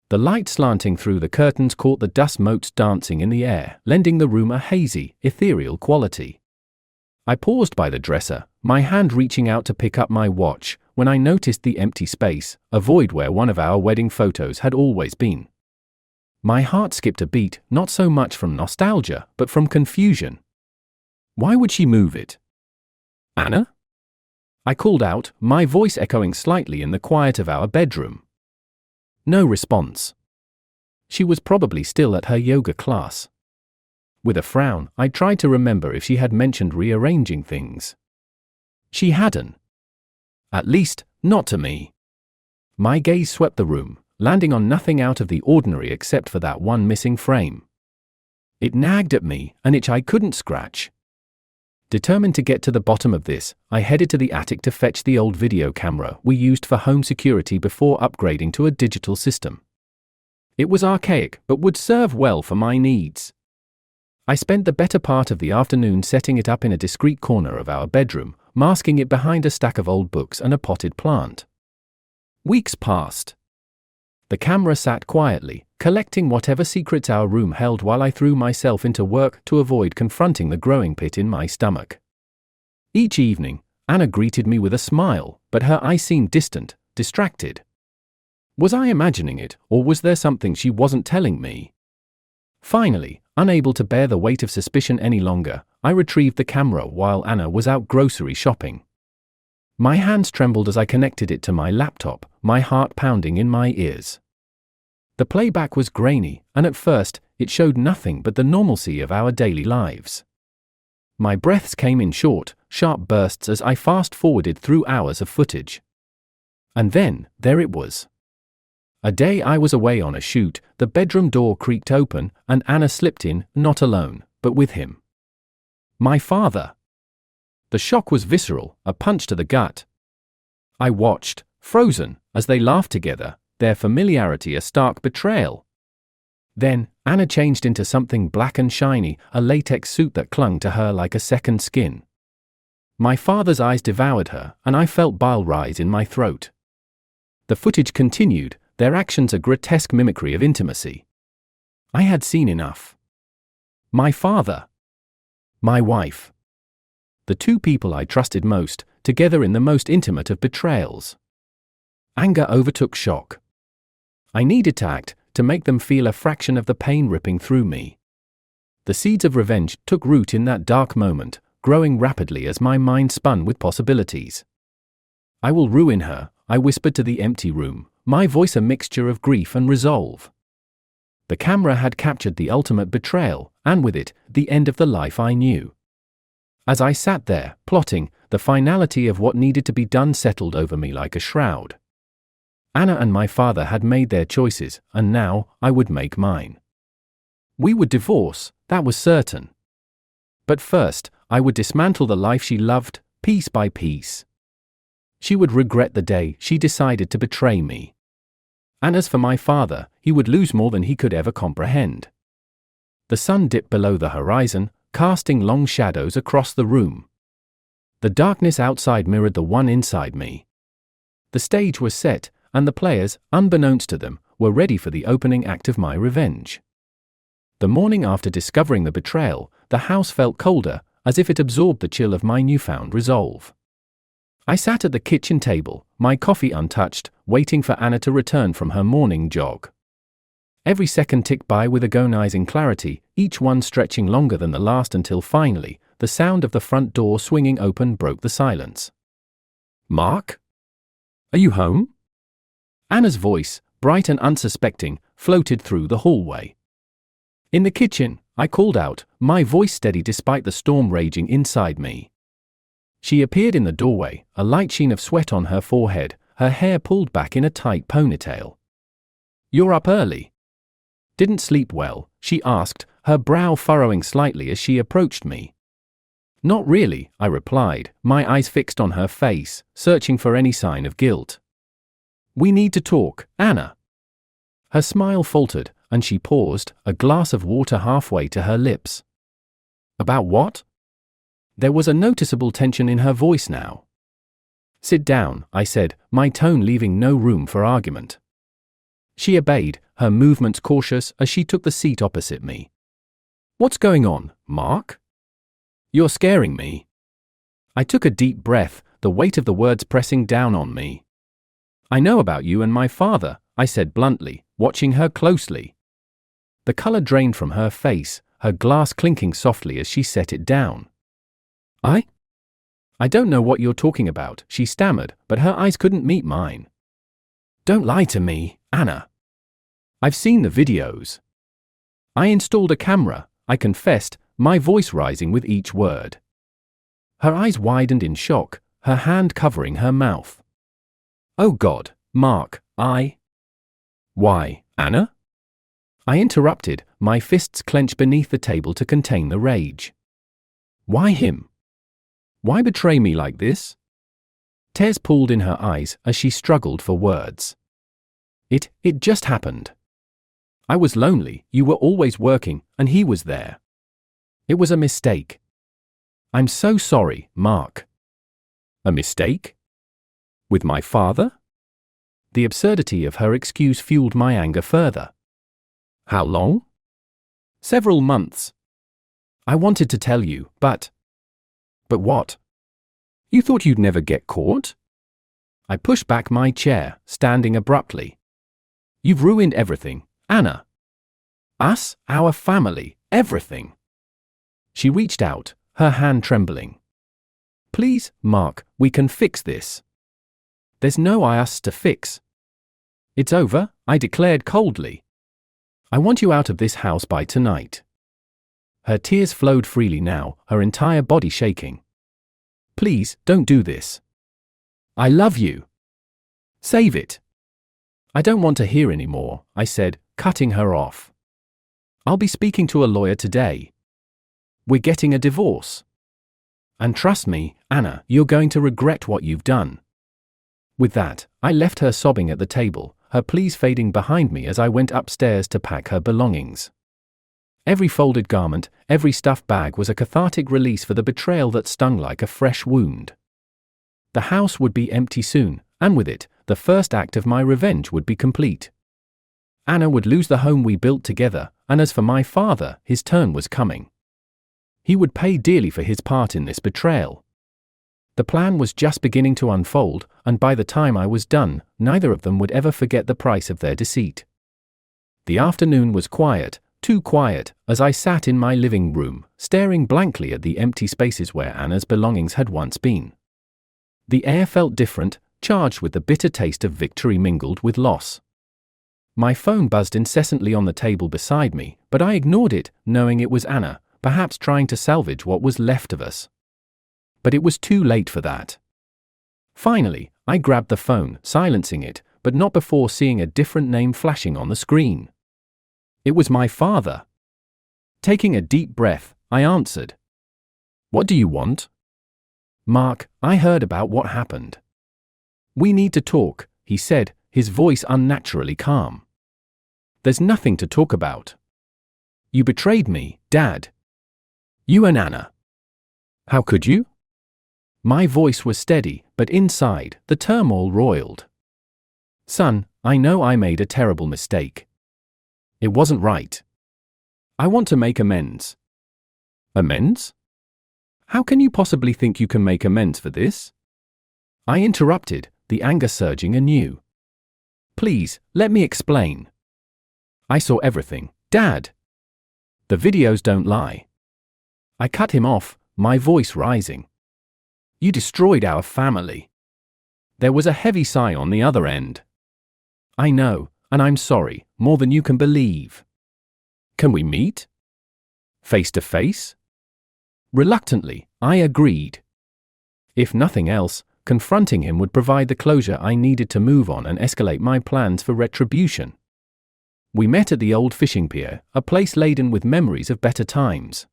The light slanting through the curtains caught the dust motes dancing in the air, lending the room a hazy, ethereal quality. I paused by the dresser, my hand reaching out to pick up my watch, when I noticed the empty space, a void where one of our wedding photos had always been. My heart skipped a beat, not so much from nostalgia, but from confusion. Why would she move it? Anna? I called out, my voice echoing slightly in the quiet of our bedroom. No response. She was probably still at her yoga class. With a frown, I tried to remember if she had mentioned rearranging things. She hadn't. At least, not to me. My gaze swept the room, landing on nothing out of the ordinary except for that one missing frame. It nagged at me, an itch I couldn't scratch. Determined to get to the bottom of this, I headed to the attic to fetch the old video camera we used for home security before upgrading to a digital system. It was archaic, but would serve well for my needs. I spent the better part of the afternoon setting it up in a discreet corner of our bedroom, masking it behind a stack of old books and a potted plant. Weeks passed. The camera sat quietly, collecting whatever secrets our room held while I threw myself into work to avoid confronting the growing pit in my stomach. Each evening, Anna greeted me with a smile, but her eyes seemed distant, distracted. Was I imagining it, or was there something she wasn't telling me? Finally, unable to bear the weight of suspicion any longer, I retrieved the camera while Anna was out grocery shopping. My hands trembled as I connected it to my laptop, my heart pounding in my ears. The playback was grainy, and at first, it showed nothing but the normalcy of our daily lives. My breaths came in short, sharp bursts as I fast-forwarded through hours of footage. And then, there it was. A day I was away on a shoot, the bedroom door creaked open, and Anna slipped in, not alone, but with him. My father. The shock was visceral, a punch to the gut. I watched, frozen, as they laughed together, their familiarity a stark betrayal. Then, Anna changed into something black and shiny, a latex suit that clung to her like a second skin. My father's eyes devoured her, and I felt bile rise in my throat. The footage continued, their actions a grotesque mimicry of intimacy. I had seen enough. My father. My wife. The two people I trusted most, together in the most intimate of betrayals. Anger overtook shock. I needed to act, to make them feel a fraction of the pain ripping through me. The seeds of revenge took root in that dark moment, growing rapidly as my mind spun with possibilities. I will ruin her, I whispered to the empty room, my voice a mixture of grief and resolve. The camera had captured the ultimate betrayal, and with it, the end of the life I knew. As I sat there, plotting, the finality of what needed to be done settled over me like a shroud. Anna and my father had made their choices, and now, I would make mine. We would divorce, that was certain. But first, I would dismantle the life she loved, piece by piece. She would regret the day she decided to betray me. And as for my father, he would lose more than he could ever comprehend. The sun dipped below the horizon, casting long shadows across the room. The darkness outside mirrored the one inside me. The stage was set, and the players, unbeknownst to them, were ready for the opening act of my revenge. The morning after discovering the betrayal, the house felt colder, as if it absorbed the chill of my newfound resolve. I sat at the kitchen table, my coffee untouched, waiting for Anna to return from her morning jog. Every second ticked by with agonizing clarity, each one stretching longer than the last until finally, the sound of the front door swinging open broke the silence. "Mark? Are you home?" Anna's voice, bright and unsuspecting, floated through the hallway. In the kitchen, I called out, my voice steady despite the storm raging inside me. She appeared in the doorway, a light sheen of sweat on her forehead, her hair pulled back in a tight ponytail. "You're up early." "Didn't sleep well?" she asked, her brow furrowing slightly as she approached me. "Not really," I replied, my eyes fixed on her face, searching for any sign of guilt. "We need to talk, Anna." Her smile faltered, and she paused, a glass of water halfway to her lips. "About what?" There was a noticeable tension in her voice now. "Sit down," I said, my tone leaving no room for argument. She obeyed, her movements cautious as she took the seat opposite me. "What's going on, Mark? You're scaring me." I took a deep breath, the weight of the words pressing down on me. "I know about you and my father," I said bluntly, watching her closely. The color drained from her face, her glass clinking softly as she set it down. I don't know what you're talking about," she stammered, but her eyes couldn't meet mine. "Don't lie to me, Anna. I've seen the videos." "I installed a camera," I confessed, my voice rising with each word. Her eyes widened in shock, her hand covering her mouth. "Oh God, Mark, Why, Anna?" I interrupted, my fists clenched beneath the table to contain the rage. "Why him? Why betray me like this?" Tears pooled in her eyes as she struggled for words. It just happened. I was lonely, you were always working, and he was there. It was a mistake. I'm so sorry, Mark." "A mistake? With my father?" The absurdity of her excuse fueled my anger further. "How long?" "Several months. I wanted to tell you, but..." "But what? You thought you'd never get caught?" I pushed back my chair, standing abruptly. "You've ruined everything, Anna. Us, our family, everything." She reached out, her hand trembling. "Please, Mark, we can fix this." "There's no us to fix. It's over," I declared coldly. "I want you out of this house by tonight." Her tears flowed freely now, her entire body shaking. "Please, don't do this. I love you. Save it." "I don't want to hear any more," I said, cutting her off. "I'll be speaking to a lawyer today. We're getting a divorce. And trust me, Anna, you're going to regret what you've done." With that, I left her sobbing at the table, her pleas fading behind me as I went upstairs to pack her belongings. Every folded garment, every stuffed bag was a cathartic release for the betrayal that stung like a fresh wound. The house would be empty soon, and with it, the first act of my revenge would be complete. Anna would lose the home we built together, and as for my father, his turn was coming. He would pay dearly for his part in this betrayal. The plan was just beginning to unfold, and by the time I was done, neither of them would ever forget the price of their deceit. The afternoon was quiet, too quiet, as I sat in my living room, staring blankly at the empty spaces where Anna's belongings had once been. The air felt different, charged with the bitter taste of victory mingled with loss. My phone buzzed incessantly on the table beside me, but I ignored it, knowing it was Anna, perhaps trying to salvage what was left of us. But it was too late for that. Finally, I grabbed the phone, silencing it, but not before seeing a different name flashing on the screen. It was my father. Taking a deep breath, I answered. "What do you want?" "Mark, I heard about what happened." "We need to talk," he said, his voice unnaturally calm. "There's nothing to talk about. You betrayed me, Dad. You and Anna." "How could you?" My voice was steady, but inside, the turmoil roiled. "Son, I know I made a terrible mistake. It wasn't right. I want to make amends." "Amends? How can you possibly think you can make amends for this?" I interrupted, the anger surging anew. "Please, let me explain. I saw everything, Dad. The videos don't lie." I cut him off, my voice rising. "You destroyed our family." There was a heavy sigh on the other end. "I know, and I'm sorry, more than you can believe. Can we meet? Face to face?" Reluctantly, I agreed. If nothing else, confronting him would provide the closure I needed to move on and escalate my plans for retribution. We met at the old fishing pier, a place laden with memories of better times.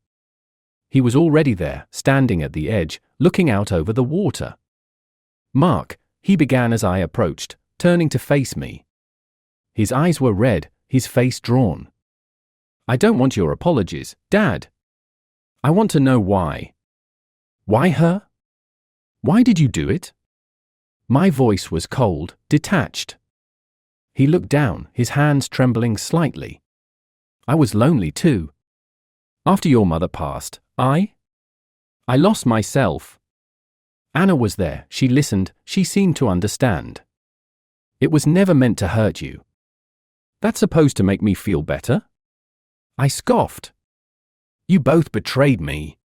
He was already there, standing at the edge, looking out over the water. "Mark," he began as I approached, turning to face me. His eyes were red, his face drawn. "I don't want your apologies, Dad. I want to know why." "Why her? Why did you do it?" My voice was cold, detached. He looked down, his hands trembling slightly. I was lonely too. After your mother passed, I lost myself. Anna was there, she listened, she seemed to understand. It was never meant to hurt you. That's supposed to make me feel better? I scoffed. You both betrayed me.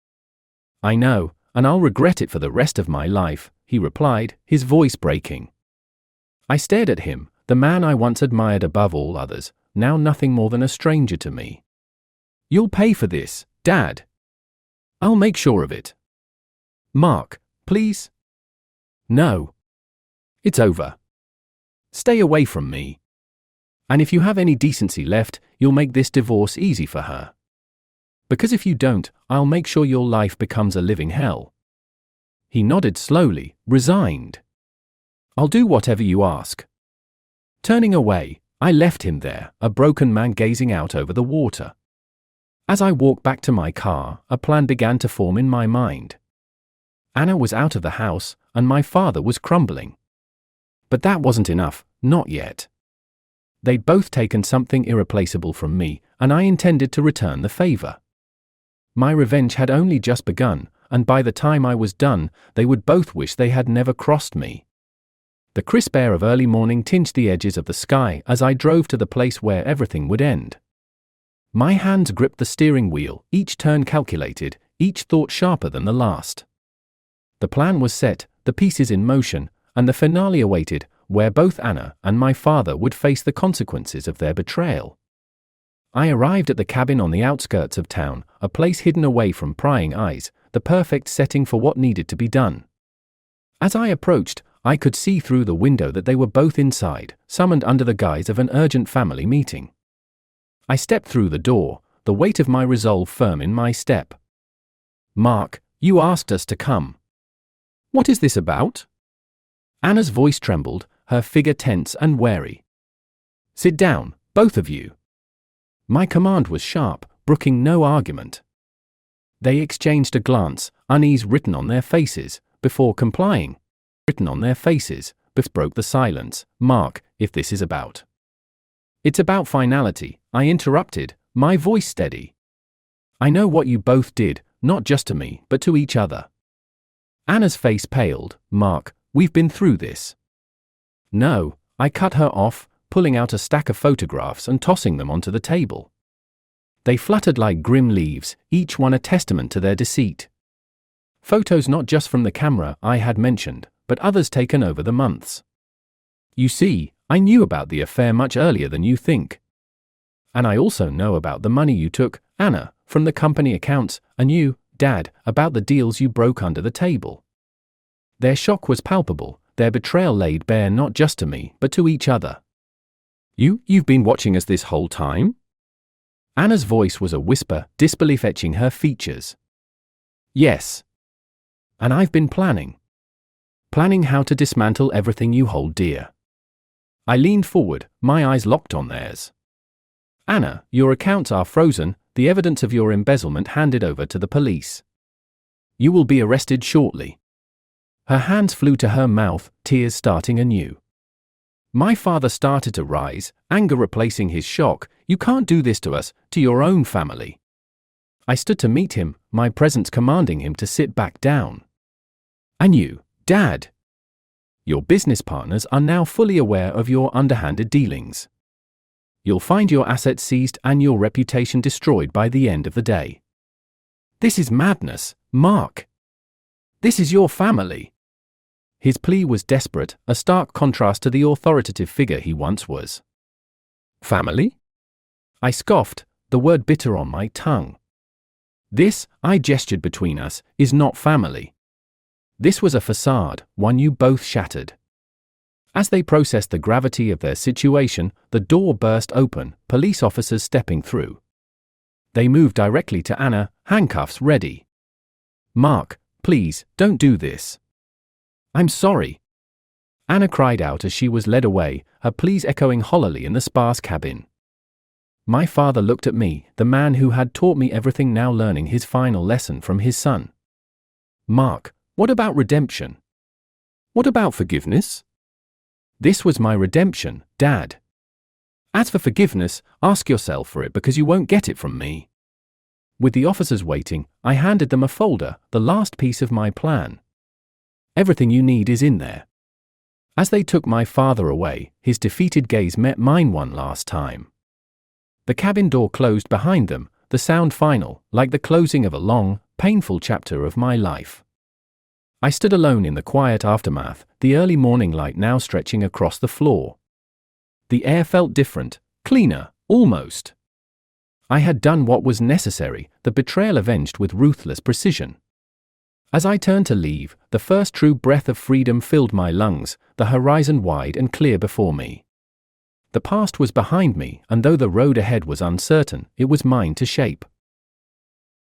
I know, and I'll regret it for the rest of my life, he replied, his voice breaking. I stared at him, the man I once admired above all others, now nothing more than a stranger to me. You'll pay for this, Dad. I'll make sure of it. Mark, please? No. It's over. Stay away from me. And if you have any decency left, you'll make this divorce easy for her. Because if you don't, I'll make sure your life becomes a living hell. He nodded slowly, resigned. I'll do whatever you ask. Turning away, I left him there, a broken man gazing out over the water. As I walked back to my car, a plan began to form in my mind. Anna was out of the house, and my father was crumbling. But that wasn't enough, not yet. They'd both taken something irreplaceable from me, and I intended to return the favor. My revenge had only just begun, and by the time I was done, they would both wish they had never crossed me. The crisp air of early morning tinged the edges of the sky as I drove to the place where everything would end. My hands gripped the steering wheel, each turn calculated, each thought sharper than the last. The plan was set, the pieces in motion, and the finale awaited, where both Anna and my father would face the consequences of their betrayal. I arrived at the cabin on the outskirts of town, a place hidden away from prying eyes, the perfect setting for what needed to be done. As I approached, I could see through the window that they were both inside, summoned under the guise of an urgent family meeting. I stepped through the door, the weight of my resolve firm in my step. Mark, you asked us to come. What is this about? Anna's voice trembled, her figure tense and wary. Sit down, both of you. My command was sharp, brooking no argument. They exchanged a glance, unease written on their faces, before complying. Written on their faces, broke the silence. Mark, if this is about. It's about finality, I interrupted, my voice steady. I know what you both did, not just to me, but to each other. Anna's face paled. Mark, we've been through this. No, I cut her off, pulling out a stack of photographs and tossing them onto the table. They fluttered like grim leaves, each one a testament to their deceit. Photos not just from the camera I had mentioned, but others taken over the months. You see, I knew about the affair much earlier than you think. And I also know about the money you took, Anna, from the company accounts, and you, Dad, about the deals you broke under the table. Their shock was palpable, their betrayal laid bare not just to me, but to each other. You've been watching us this whole time? Anna's voice was a whisper, disbelief etching her features. Yes. And I've been planning. Planning how to dismantle everything you hold dear. I leaned forward, my eyes locked on theirs. Anna, your accounts are frozen, the evidence of your embezzlement handed over to the police. You will be arrested shortly. Her hands flew to her mouth, tears starting anew. My father started to rise, anger replacing his shock. You can't do this to us, to your own family. I stood to meet him, my presence commanding him to sit back down. And you, Dad. Your business partners are now fully aware of your underhanded dealings. You'll find your assets seized and your reputation destroyed by the end of the day. This is madness, Mark. This is your family. His plea was desperate, a stark contrast to the authoritative figure he once was. Family? I scoffed, the word bitter on my tongue. This, I gestured between us, is not family. This was a facade, one you both shattered. As they processed the gravity of their situation, the door burst open, police officers stepping through. They moved directly to Anna, handcuffs ready. Mark, please, don't do this. I'm sorry. Anna cried out as she was led away, her pleas echoing hollowly in the sparse cabin. My father looked at me, the man who had taught me everything, now learning his final lesson from his son. Mark, what about redemption? What about forgiveness? This was my redemption, Dad. As for forgiveness, ask yourself for it because you won't get it from me. With the officers waiting, I handed them a folder, the last piece of my plan. Everything you need is in there. As they took my father away, his defeated gaze met mine one last time. The cabin door closed behind them, the sound final, like the closing of a long, painful chapter of my life. I stood alone in the quiet aftermath, the early morning light now stretching across the floor. The air felt different, cleaner, almost. I had done what was necessary, the betrayal avenged with ruthless precision. As I turned to leave, the first true breath of freedom filled my lungs, the horizon wide and clear before me. The past was behind me, and though the road ahead was uncertain, it was mine to shape.